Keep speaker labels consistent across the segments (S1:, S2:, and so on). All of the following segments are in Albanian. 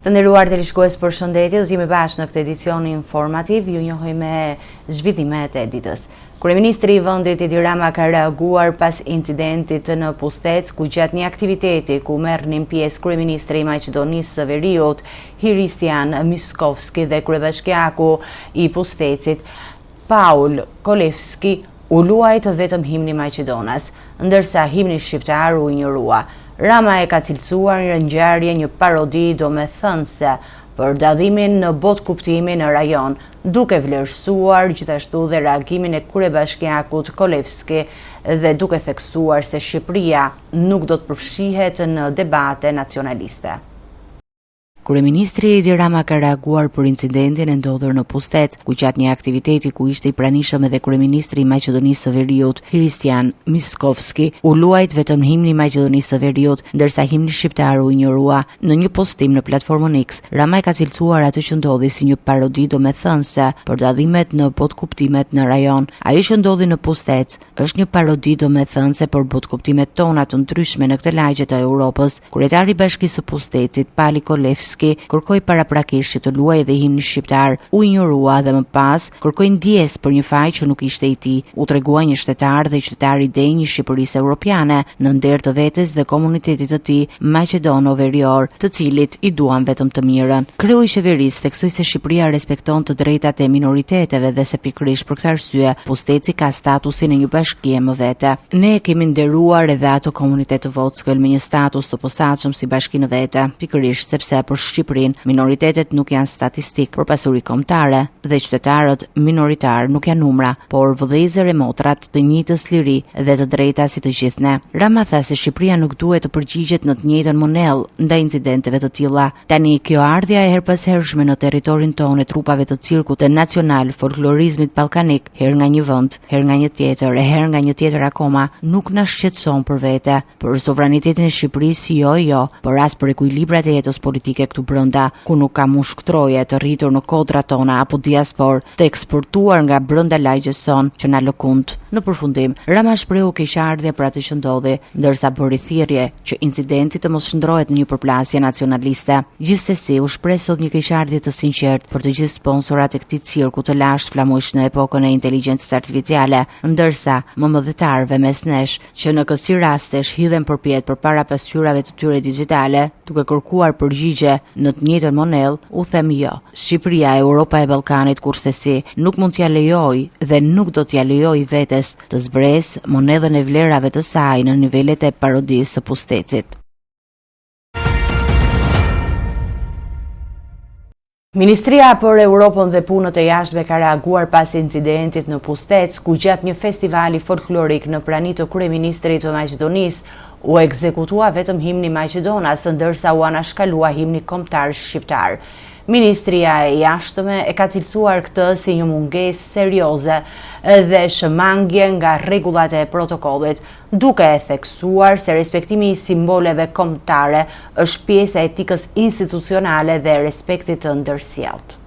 S1: Të nderuar televizionistë, përshëndetje, do të jemi bashkë në këtë edicion informativ, ju njohoj me zhvillimet e ditës. Kryeministri i vendit Edi Rama ka reaguar pas incidentit në Pustec, ku gjatë një aktiviteti ku merrnin pjesë kryeministri i Maqedonisë së Veriut, Hristijan Miskovski dhe kryebashkiaku i Pustecit, Paul Kolevski, u luajt vetëm himni maqedonas, ndërsa himni shqiptar u injorua. Rama e ka cilësuar në ngjarje një parodi domethënëse për dadhimin në botë kuptimi në rajon, duke vlerësuar gjithashtu dhe reagimin e kryebashkiakut Kolevski dhe duke theksuar se Shqipëria nuk do të përfshihet në debate nacionaliste. Kryeministri Edi Rama ka reaguar për incidentin e ndodhur në Pustec, ku gjatë një aktiviteti ku ishte i pranishëm edhe kryeministri i Maqedonisë së Veriut, Hristijan Miskovski, u luajt vetëm himni i Maqedonisë së Veriut, ndërsa himni shqiptar u injorua. Në një postim në platformën X, Rama e ka cilësuar atë që ndodhi si një parodi domethënëse për dadhimet në botkuptimet në rajon. Ajo që ndodhi në Pustec është një parodi domethënëse për botkuptimet tona të ndryshme në këtë lagje të Europës. Kryetari i Bashkisë së Pustecit, Pali Kolevski, kërkoi paraprakisht që të luajë dhe himni shqiptar, u injorua dhe më pas kërkoi ndjes për një faj që nuk ishte i tij. U tregua një shtetar dhe qytetar i denj i Shqipërisë Evropiane në nder të vetes dhe komunitetit të tij maqedono-verior, të cilit i duan vetëm të mirën. Kreu i qeverisë theksoi se Shqipëria respekton të drejtat e minoriteteve dhe se pikërisht për këtë arsye Pusteci ka statusin e një bashkie më vete. Ne kemi nderuar edhe ato komunitet të Vockël me një status të posaçëm si bashki në vete, pikërisht sepse për Shqipërinë, minoritetet nuk janë statistik për pasuri kombëtare dhe qytetarët minoritar nuk janë numra, por vëllezër e motrat të njëjtës liri dhe të drejta si të gjithë ne. Rama tha se Shqipëria nuk duhet të përgjigjet në të njëjtën monell ndaj incidenteve të tilla. Tani kjo ardhja e herpashershme në territorin tonë e trupave të cirkut të nacional folklorizmit ballkanik, her nga një vend, her nga një tjetër e her nga një tjetër akoma, nuk na shqetëson për vete, për sovranitetin e Shqipërisë jo, por as për ekuilibrat e jetës politike këtu brenda, ku nuk ka mushktroje të rritur në kodrat tona apo diaspor të eksportuar nga brenda lagjes son që na lëkund. Në përfundim, Rama shprehu keqardhje për atë që ndodhi, ndërsa bëri thirrje që incidenti të mos shndrohet në një përplasje nacionaliste. Gjithsesi, u shpreh sot një keqardhje të sinqertë për të gjithë sponsorat e këtij cirku të lashtë flamush në epokën e inteligjencës artificiale, ndërsa mëdhëtarëve mes nesh që në kësi rastesh hidhen përpjet përpara pasqyrave të tyre digjitale, duke kërkuar përgjigje në të njëjtën monell, u them jo. Shqipëria, Europa e Ballkanit kursesi nuk mund t'ja lejoj dhe nuk do t'ja lejoj vetes të zbresë monedhën e vlerave të saj në nivelet e parodisë së Pustecit. Ministria për Europën dhe Punët e Jashtme ka reaguar pas incidentit në Pustec, ku gjatë një festivali folklorik në prani të kryeministrit të Maqedonisë u ekzekutua vetëm himni maqedonas, ndërsa u anashkalua himni kombëtar shqiptar. Ministria e Jashtme e ka cilësuar këtë si një mungesë serioze dhe shëmangje nga rregullat e protokollit, duke e theksuar se respektimi i simboleve kombëtare është pjesë e etikës institucionale dhe respektit të ndërsjellët.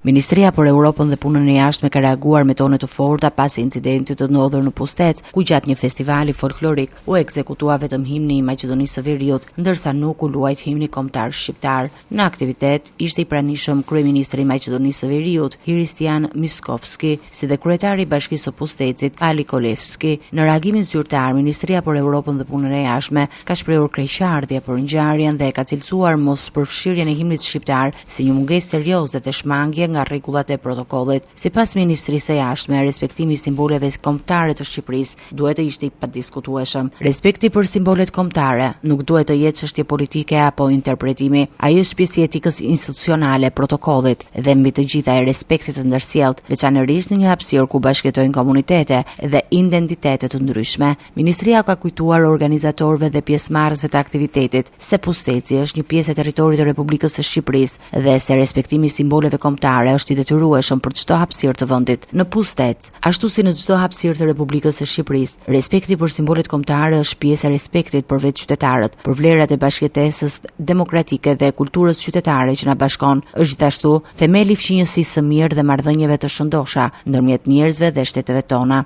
S1: Ministria për Europën dhe Punën e Jashtme ka reaguar me tone të forta pas incidentit të ndodhur në Pustec, ku gjatë një festivali folklorik u ekzekutua vetëm himni i Maqedonisë së Veriut, ndërsa nuk u luajt himni kombëtar shqiptar. Në aktivitet ishte i pranishëm kryeministri i Maqedonisë së Veriut, Hristijan Miskovski, si dhe kryetari i Bashkisë së Pustecit, Pali Kolevski. Në reagimin zyrtar, Ministria për Europën dhe Punën e Jashtme ka shprehur keqardhje për ngjarjen dhe ka cilësuar mos përfshirjen e himnit shqiptar si një mungesë serioze dhe shmangje nga rregullat e protokollit. Sipas Ministrisë së Jashtme, respektimi i simboleve kombëtare të Shqipërisë duhet të ishte i padiskutueshëm. Respekti për simbolet kombëtare nuk duhet të jetë çështje politike apo interpretimi. Ai është pjesë e etikës institucionale e protokollit dhe mbi të gjitha e respektit të ndërsjellët, veçanërisht në një hapësirë ku bashkëtojnë komunitete dhe identitete të ndryshme. Ministria ka kujtuar organizatorëve dhe pjesëmarrësve të aktivitetit se Pusteci është një pjesë e territorit të Republikës së Shqipërisë dhe se respektimi i simboleve kombëtare është i detyrueshëm për çdo hapësirë të vendit. Në Pustec, ashtu si në çdo hapësirë të Republikës së Shqipërisë, respekti për simbolet kombëtare është pjesë e respektit për vetë qytetarët, për vlerat e bashkëjetesës demokratike dhe kulturës qytetare që na bashkon. Është gjithashtu themeli i fqinjësisë së mirë dhe marrëdhënieve të shëndosha ndërmjet njerëzve dhe shteteve tona.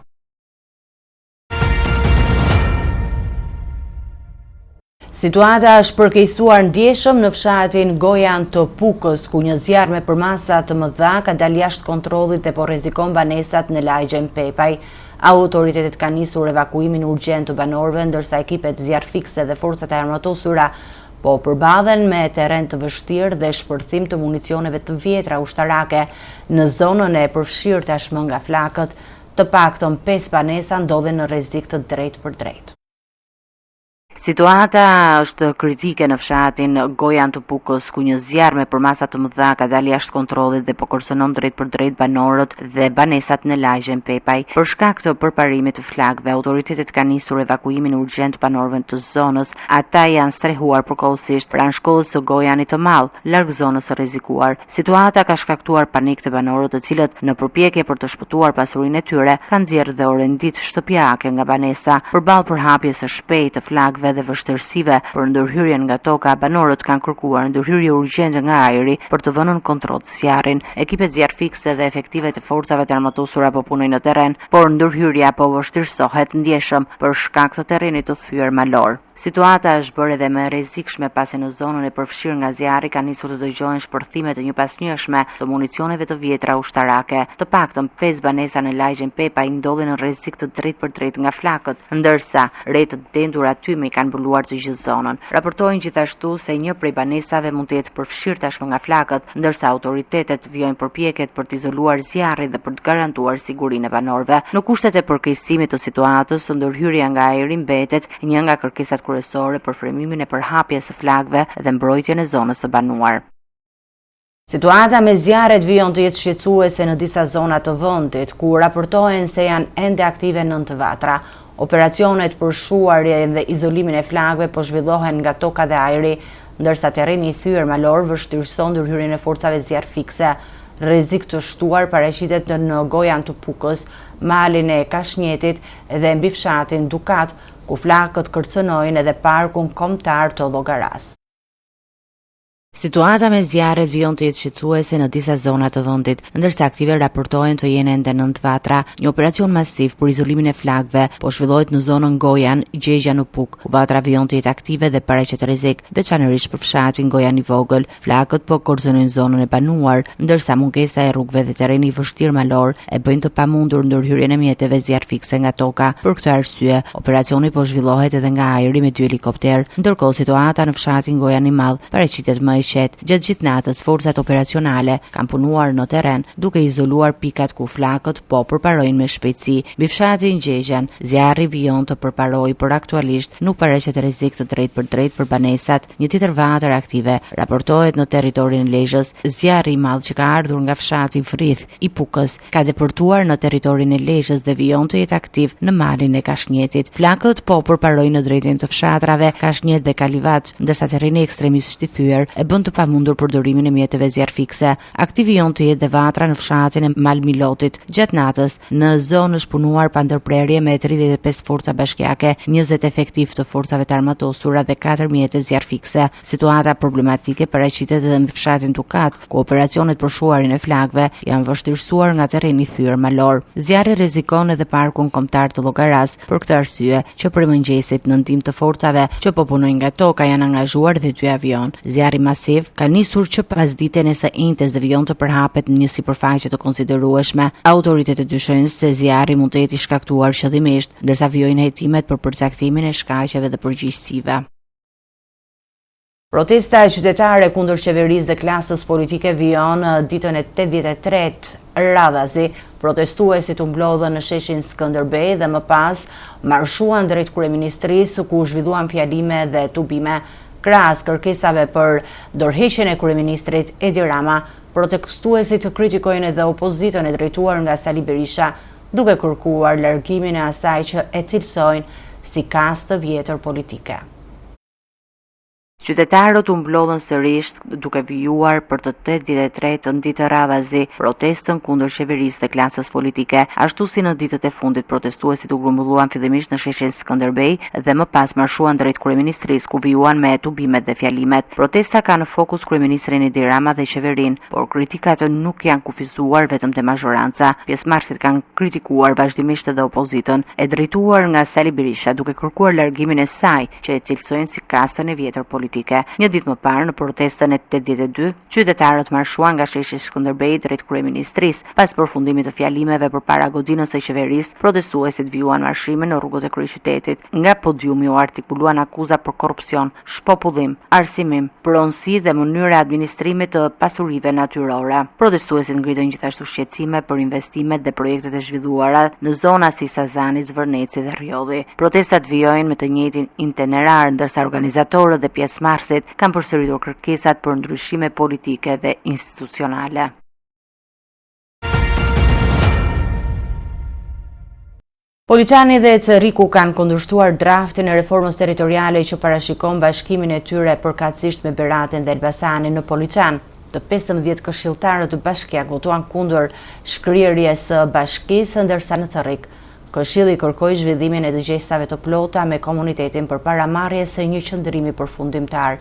S1: Situata është përkeqësuar ndjeshëm në fshatin Gojan të Pukës, ku një zjarr me përmasa të mëdha ka dalë jashtë kontrollit dhe po rrezikon banesat në lagjen Pepaj. Autoritetet kanë nisur evakuimin urgjent të banorëve, ndërsa ekipet zjarrfikse dhe forcat e armatosura po përballen me terren të vështirë dhe shpërthim të municioneve të vjetra ushtarake në zonën e përfshirë tashmë nga flakët. Të paktën 5 banesa ndodhen në rrezik të drejtë për drejtë. Situata është kritike në fshatin Gojan të Pukës, ku një zjarr me përmasa të mëdha ka dalë jashtë kontrollit dhe po kërcënon drejt për drejt banorët dhe banesat në lagjen Pepaj. Për shkak të përparimit të flakëve, autoritetet kanë nisur evakuimin urgjent të banorëve të zonës. Ata janë strehuar përkohësisht pranë shkollës së Gojanit të Madh, larg zonës së rrezikuar. Situata ka shkaktuar panik te banorët, të cilët në përpjekje për të shpëtuar pasurinë e tyre kanë nxjerrë dhe orëndit shtëpiake nga banesa. Përballë përhapjes së shpejtë të flakëve dhe vështirësive për ndërhyrjen nga toka, banorët kanë kërkuar ndërhyrje urgjente nga ajri për të vënë në kontroll zjarrin. Ekipet zjarrfikse dhe efektivet e forcave të armatosura po punojnë në terren, por ndërhyrja po vështirësohet ndjeshëm për shkak të terrenit të thyer malor. Situata është bërë edhe më e rrezikshme pasi në zonën e përfshirë nga zjarri kanë nisur të dëgjohen shpërthime të njëpasnjëshme të municioneve të vjetra ushtarake. Të paktën 5 banesa në lagjen Pepaj ndodhen në rrezik të drejtë për drejtë nga flakët, ndërsa rreth të dendur aty me kanë mbuluar të gjithë zonën. Raportojnë gjithashtu se një prej banesave mund të jetë përfshirë tashmë nga flakët, ndërsa autoritetet vijojnë përpjekjet për të izoluar zjarrin dhe për të garantuar sigurinë e banorëve. Në kushtet e përkeqësimit të situatës, ndërhyrja nga ajri mbetet një nga kërkesat kryesore për fremimin e përhapjes së flakëve dhe mbrojtjen e zonës së banuar. Situata me zjarret vijon të jetë shqetësuese në disa zona të vendit, ku raportohen se janë ende aktive 9 vatra. Operacionet për shuarje dhe izolimin e flakëve po zhvillohen nga toka dhe ajri, ndërsa terreni i thyer malor vështirëson ndërhyrjen e forcave zjarrfikse. Rrezik të shtuar paraqitet në Gojan të Pukës, malin e Kashnjetit dhe mbi fshatin Dukat, ku flakët kërcënojnë edhe parkun kombëtar të Llogaras. Situata me zjarret vijon të jetë shqetësuese në disa zona të vendit, ndërsa aktive raportohen të jenë ende 9 vatra. Një operacion masiv për izolimin e flakëve po zhvillohet në zonën Gojan, Gjegja në Puk, ku vatra vijon të jetë aktive dhe paraqet rrezik, veçanërisht për fshatin Gojan i vogël. Flakët po kërcënojnë zonën e banuar, ndërsa mungesa e rrugëve dhe terreni i vështirë malor e bëjnë të pamundur ndërhyrjen e mjeteve zjarrfikse nga toka. Për këtë arsye, operacioni po zhvillohet edhe nga ajri me 2 helikopter, ndërkohë situata në fshatin Gojan i Madh paraqitet më gjatë gjithë natës, forcat operacionale kanë punuar në terren duke izoluar pikat ku flakët po përparojnë me shpejtësi. Mbi fshatin Gjegjan, zjarri vijon të përparojë, por aktualisht nuk paraqet rrezik të drejtë për drejtë për banesat. Një tjetër vatër aktive raportohet në territorin e Lezhës. Zjarri i madh që ka ardhur nga fshati Frith i Pukës ka depërtuar në territorin e Lezhës dhe vijon të jetë aktiv në malin e Kashnjetit. Flakët po përparojnë në drejtim të fshatrave Kashnjet dhe Kalivaç, ndërsa terreni ekstremisht i thyer e bën të pamundur përdorimin e mjeteve zjarrfikse. Aktiv vijon të jetë dhe vatra në fshatin e Malmilotit. Gjatë natës, në zonë është punuar pa ndërprerje me 35 forca bashkiake, 20 efektiv të forcave të armatosura dhe 4 mjete zjarrfikse. Situata problematike paraqitet edhe në fshatin Dukat, ku operacionet për shuarjen e flakëve janë vështirësuar nga terreni i thyer malor. Zjarri rrezikon edhe parkun kombëtar të Llogaras. Për këtë arsye, që prej mëngjesit në ndihmë të forcave që po punojnë nga toka janë angazhuar dhe 2 avion. Zjarri masiv ka nisur që pas ditën e së njëjtës dhe vijon të përhapet në një sipërfaqe të konsiderueshme. Autoritetet dyshojnë se zjarri mund të jetë i shkaktuar qëllimisht, ndërsa vijojnë hetimet për përcaktimin e shkaqeve dhe përgjegjësive. Protesta e qytetare kundër qeverisë dhe klasës politike vijon ditën e 83 radhazi. Protestuesit u mblodhën në sheshin Skënderbej dhe më pas marshuan drejt kryeministrisë, ku zhvilluan fjalime dhe tubime. Krahas kërkesave për dorëheqjen e kryeministrit Edi Rama, protestuesit kritikojnë edhe opozitën e drejtuar nga Sali Berisha, duke kërkuar largimin e asaj që e cilësojnë si kastë vjetër politike. Qytetarët u mblodhën sërish duke vijuar për të 83 ditë radhazi protestën kundër qeverisë dhe klasës politike, ashtu si në ditët e fundit protestuesit u grumbulluan fillimisht në sheshin Skënderbej dhe më pas marshuan drejt kryeministrisë ku vijuan me tubimet dhe fjalimet. Protesta ka në fokus kryeministrin Edi Rama dhe qeverinë, por kritikat nuk janë kufizuar vetëm te mazhoranca. Pjesëmarrësit kanë kritikuar vazhdimisht edhe opozitën, e drejtuar nga Sali Berisha, duke kërkuar largimin e saj, që e cilësojnë si kastën e vjetër politike. Një ditë më parë, në protestën e 82, qytetarët marshuan nga sheshi Skënderbej drejt kryeministrisë. Pas përfundimit të fjalimeve përpara godinës së qeverisë, protestuesit vijuan marshimin në rrugët e kryeqytetit. Nga podiumi u artikuluan akuza për korrupsion, shpopullim, arsimim, pronësi dhe mënyra administrimit të pasurive natyrore. Protestuesit ngritën gjithashtu shqetësime për investimet dhe projektet e zhvilluara në zona si Sazani, Zvërneci dhe Rjolli. Protestat vijojnë me të njëjtin itinerar, ndërsa organizatorët dhe pjesëmarrësit kanë përsëritur kërkesat për ndryshime politike dhe institucionale. Poliçani dhe Cerriku kanë kundërshtuar draftin e reformës territoriale që parashikon bashkimin e tyre përkatësisht me Beratin dhe Elbasanin në Poliçan. Të 15 këshilltarët të bashkiak votuan kundër shkrirjes së bashkisë, ndërsa në Cerrik Këshilli kërkoi zhvillimin e dëgjesave të plota me komunitetin përpara marrjes së një qendrimi përfundimtar.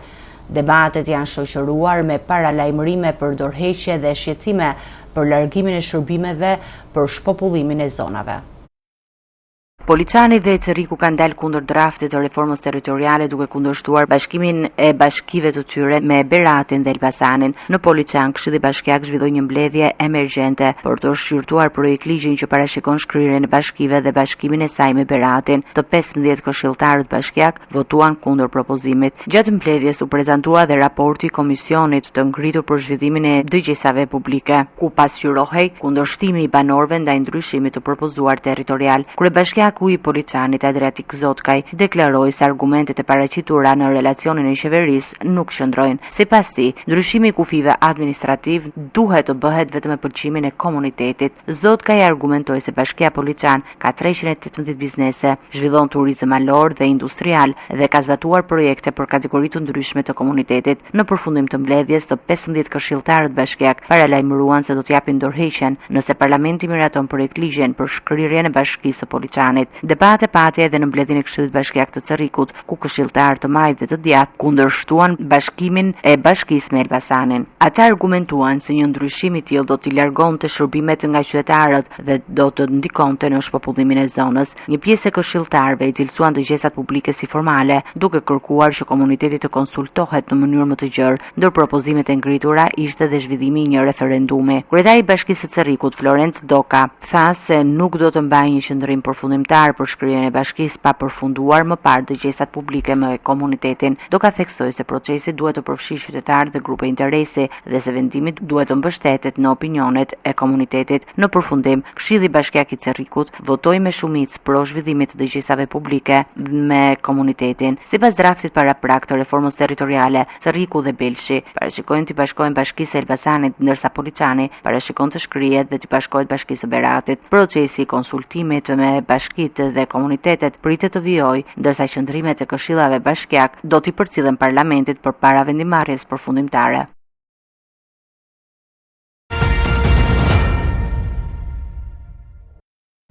S1: Debatet janë shoqëruar me paralajmërime për dorëheqje dhe shqetësime për largimin e shërbimeve për shpopullimin e zonave. Poliçani dhe Cerriku kanë dalë kundër draftit të reformës territoriale duke kundërshtuar bashkimin e bashkive të tyre me Beratin dhe Elbasanin. Në Poliçan, Këshilli Bashkiak zhvilloi një mbledhje emergjente për të shqyrtuar projekt ligjin që parashikon shkrirjen e bashkive dhe bashkimin e saj me Beratin. Të 15 këshilltarët bashkiak votuan kundër propozimit. Gjatë mbledhjes u prezantua dhe raporti i komisionit të ngritur për zhvillimin e dëgjesave publike, ku pasqyrohej kundërshtimi i banorëve ndaj ndryshimit të propozuar territorial. Kryebashkiak i Poliçanit Adriatik Zotkaj deklaroi se argumentet e paraqitura në relacionin e qeverisë nuk qëndrojnë. Sipas tij, ndryshimi i kufive administrativ duhet të bëhet vetëm me pëlqimin e komunitetit. Zotkaj argumentoi se Bashkia Poliçan ka 318 biznese, zhvillon turizëm malor dhe industrial dhe ka zbatuar projekte për kategori të ndryshme të komunitetit. Në përfundim të mbledhjes, të 15 këshilltarët bashkiak paralajmëruan se do të japin dorëheqjen nëse parlamenti miraton projektligjen për shkrirjen e bashkisë së Poliçanit. Debate pati edhe në mbledhjen e Këshillit Bashkiak të Cerrikut, ku këshilltarë të majtë dhe të djathtë kundërshtuan bashkimin e bashkisë me Elbasanin. Ata argumentuan se një ndryshim i tillë do t'i largonte shërbimet nga qytetarët dhe do të ndikonte në shpopullimin e zonës. Një pjesë e këshilltarëve i cilësuan dëgjesat publike si formale, duke kërkuar që komuniteti të konsultohet në mënyrë më të gjerë, ndër propozimet e ngritura ishte dhe zhvillimi i një referendumi. Kryetari i Bashkisë së Cerrikut, Florenc Doka, tha se nuk do të mbajë një qendrim përfundimtar për shkrirjen e bashkisë pa përfunduar më parë dëgjesat publike me komunitetin. Doka theksoi se procesi duhet të përfshijë qytetarë dhe grupe interesi dhe se vendimi duhet të mbështetet në opinionet e komunitetit. Në përfundim, Këshilli Bashkiak i Cerrikut votoi me shumicë pro zhvillimit të dëgjesave publike me komunitetin. Sipas draftit paraprak të reformës territoriale, Cerriku dhe Belshi parashikojnë të bashkohen bashkisë e Elbasanit, ndërsa Poliçani parashikon të shkrihet dhe të bashkohet bashkisë së Beratit. Procesi i konsultimit me bashkitë dhe komunitetet pritet të vijojë, ndërsa qëndrimet e këshillave bashkiak do t'i përcillen parlamentit përpara vendimarrjes përfundimtare.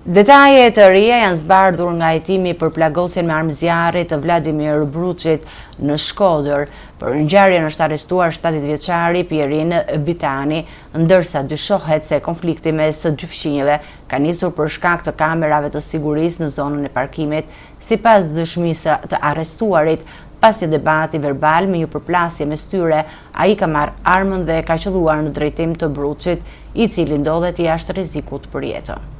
S1: Detaje të reja janë zbardhur nga hetimi për plagosjen me armë zjarri të Vladimir Bruçit në Shkodër. Për ngjarjen është arrestuar 70-vjeçari Pierin Bitani, ndërsa dyshohet se konflikti mes dy fqinjëve ka nisur për shkak të kamerave të sigurisë në zonën e parkimit. Sipas dëshmisë të arrestuarit, pasi debati verbal me një përplasje mes tyre, ai ka marrë armën dhe ka qelluar në drejtim të Bruçit, i cili ndodhet jashtë rrezikut për jetën.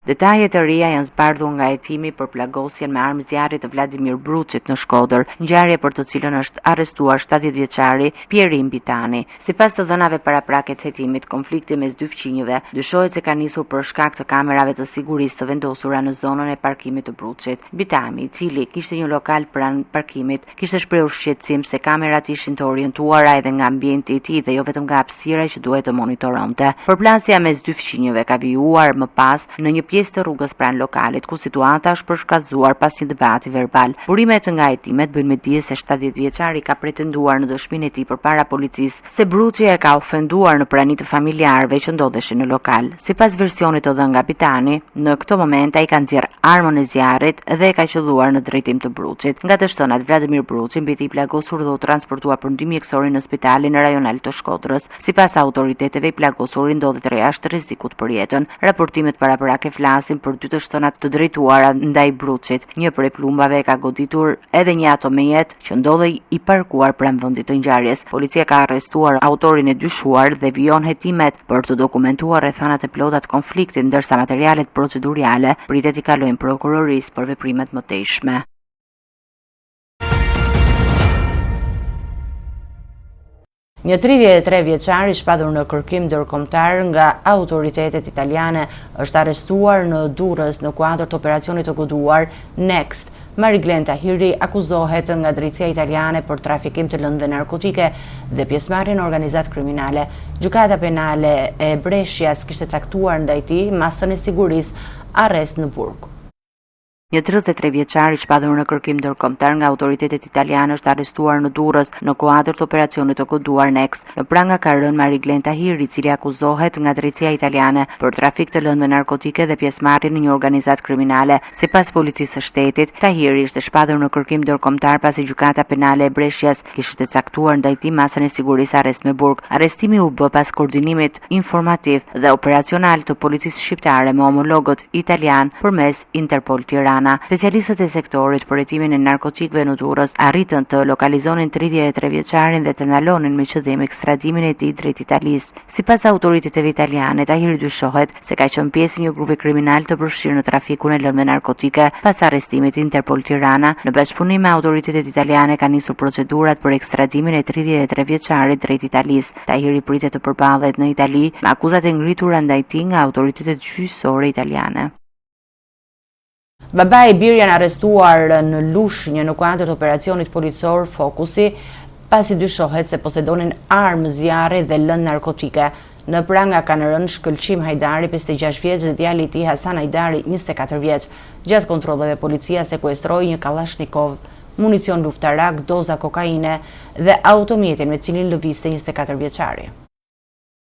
S1: Detajet e reja janë zbardhur nga hetimi për plagosjen me armë zjarri të Vladimir Bruçit në Shkodër, ngjarje për të cilën është arrestuar 70-vjeçari Pierin Bitani. Sipas të dhënave paraprake të hetimit, konflikti mes dy fqinjëve dyshohet se ka nisur për shkak të kamerave të sigurisë të vendosura në zonën e parkimit të Bruçit. Bitani, i cili kishte një lokal pranë parkimit, kishte shprehur shqetësim se kamerat ishin të orientuara edhe nga ambienti i tij dhe jo vetëm nga hapësira që duhet të monitoronte. Përplasja mes dy fqinjëve ka vijuar më pas në një pjesë të rrugës pranë lokalit, ku situata është përshkallëzuar pas një debati verbal. Burimet nga hetimet bëjnë me dije se 70 vjeçari ka pretenduar në dëshminë e tij përpara policisë se bruçja e ka ofenduar në prani të familjarëve që ndodheshin në lokal. Sipas versionit të dhënë nga kapitani, në këtë moment ai ka nxjerr armën e zjarrit dhe e ka qelluar në drejtim të bruçit. Nga të shtënat, Vladimir Bruçi mbeti i plagosur dhe u transportuar për ndihmë mjekësore në spitalin rajonal të Shkodrës. Sipas autoriteteve, i plagosuri ndodhet jashtë rrezikut për jetën. Raportimet paraprake flasin për 2 të shtënat të drejtuara ndaj bruçit. Një prej plumbave ka goditur edhe një auto me jetë që ndodhej i parkuar pranë vendit të ngjarjes. Policia ka arrestuar autorin e dyshuar dhe vijon hetimet për të dokumentuar rrethanat e plota të konfliktit, ndërsa materialet procedurale pritet i kalojnë prokurorisë për veprimet mëtejshme. Një 33 vjeçar i shpadur në kërkim ndërkombëtar nga autoritetet italiane është arrestuar në Durrës në kuadër të operacionit të koduar Next. Mariglen Tahiri akuzohet nga drejtësia italiane për trafikim të lëndëve narkotike dhe pjesëmarrje në organizat kriminale. Gjykata penale e Brescias kishte caktuar ndaj tij masën e sigurisë arrest në burg. Një 33 vjeçar i shpadur në kërkim ndërkombëtar nga autoritetet italiane është arrestuar në Durrës në kuadër të operacionit të koduar Next. Në pranga ka rënë Mariglen Tahiri, i cili akuzohet nga drejtësia italiane për trafik të lëndëve narkotike dhe pjesëmarrje në një organizat kriminale. Sipas policisë së shtetit, Tahiri ishte shpadur në kërkim ndërkombëtar pasi gjykata penale e Brescias kishte caktuar ndaj tij masën e sigurisë arrest me burg. Arrestimi u bë pas koordinimit informativ dhe operacional të policisë shqiptare me homologët italian përmes Interpol Tirana. Specialistët e sektorit për hetimin e narkotikëve në Durrës arritën të lokalizonin 33 vjeçarin dhe të ndalonin me qëllim ekstradimin e tij drejt Italisë. Sipas autoriteteve italiane, Tahiri dyshohet se ka qenë pjesë e një grupi kriminal të përfshirë në trafikun e lëndëve narkotike. Pas arrestimit, Interpol Tirana, në bashkëpunim me autoritetet italiane, ka nisur procedurat për ekstradimin e 33 vjeçarit drejt Italisë. Tahiri pritet të përballet në Itali me akuzat e ngritura ndaj tij nga autoritetet gjyqësore italiane. Baba i bir janë arrestuar në Lushnjë në kuadër të operacionit policor Fokusi, pasi dyshohet se posedonin armë zjarri dhe lëndë narkotike. Në pranga kanë rënë Shkëlqim Hajdari, 56 vjeç, dhe djali i tij Hasan Hajdari, 24 vjeç. Gjatë kontrolleve policia sekuestroi një Kalashnikov, municion luftarak, doza kokaine dhe automjetin me cilin lëvizte 24 vjeçari.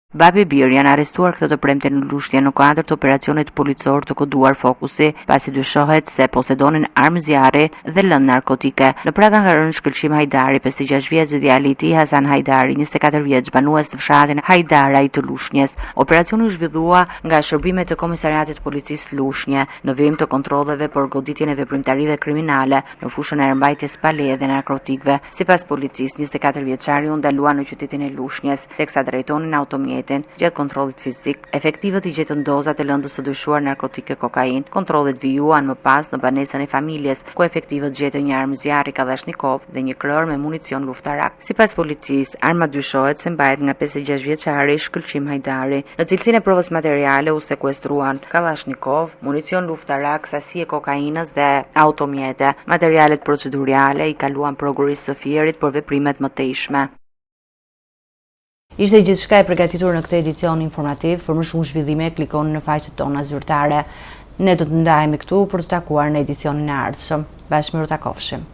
S1: Babi bir janë arrestuar këtë të premte në Lushnjë në kuadër të operacionit policor të koduar Fokusi, pasi dyshohet se posedonin armë zjarri dhe lëndë narkotike. Në praga nga rënë Shkëlqim Hajdari, 56 vjeç, dhe djali i tij Hasan Hajdari, 24 vjeç, banues të fshatin Hajdaraj të Lushnjës. Operacioni u zhvillua nga shërbimet të Komisariatit të Policisë Lushnjë në vijim të kontrolleve për goditjen e veprimtarive kriminale në fushën e rëmbajtjes pa leje dhe narkotikëve. Sipas policisë, 24 vjeçari u ndalua në qytetin e Lushnjës, teksa drejtonin automjet. Gjatë kontrollit fizik, efektivët i gjetën doza të lëndës së dyshuar narkotike kokain. Kontrollet vijuan më pas në banesën e familjes, ku efektivët gjetën një armë zjarri Kalashnikov dhe një krër me municion luftarak. Sipas policisë, arma dyshohet se mbahet nga 56 vjeçari Shkëlqim Hajdari. Në cilësinë e provës materiale u sekuestruan Kalashnikov, municion luftarak, sasi e kokainës dhe automjete. Materialet procedurale i kaluan prokurisë së Fierit për veprimet mëtejshme. Ishte gjithçka e përgatitur në këtë edicion informativ. Për më shumë zhvillime, klikoni në faqet tona zyrtare. Ne do të ndajemi këtu për të takuar në edicionin e ardhshëm. Bashkë miru takofshim.